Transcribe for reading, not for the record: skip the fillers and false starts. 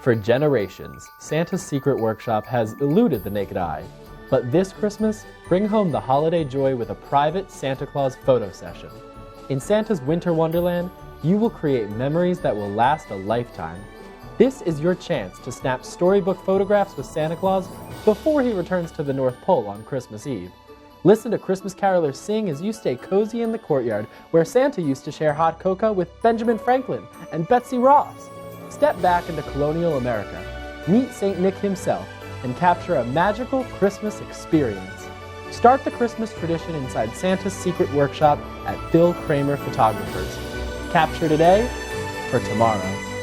For generations, Santa's secret workshop has eluded the naked eye. But this Christmas, bring home the holiday joy with a private Santa Claus photo session. In Santa's Winter Wonderland, you will create memories that will last a lifetime. This is your chance to snap storybook photographs with Santa Claus before he returns to the North Pole on Christmas Eve. Listen to Christmas carolers sing as you stay cozy in the courtyard where Santa used to share hot cocoa with Benjamin Franklin and Betsy Ross. Step back into colonial America, meet St. Nick himself, and capture a magical Christmas experience. Start the Christmas tradition inside Santa's secret workshop at Kramer Photographers. Capture today for tomorrow.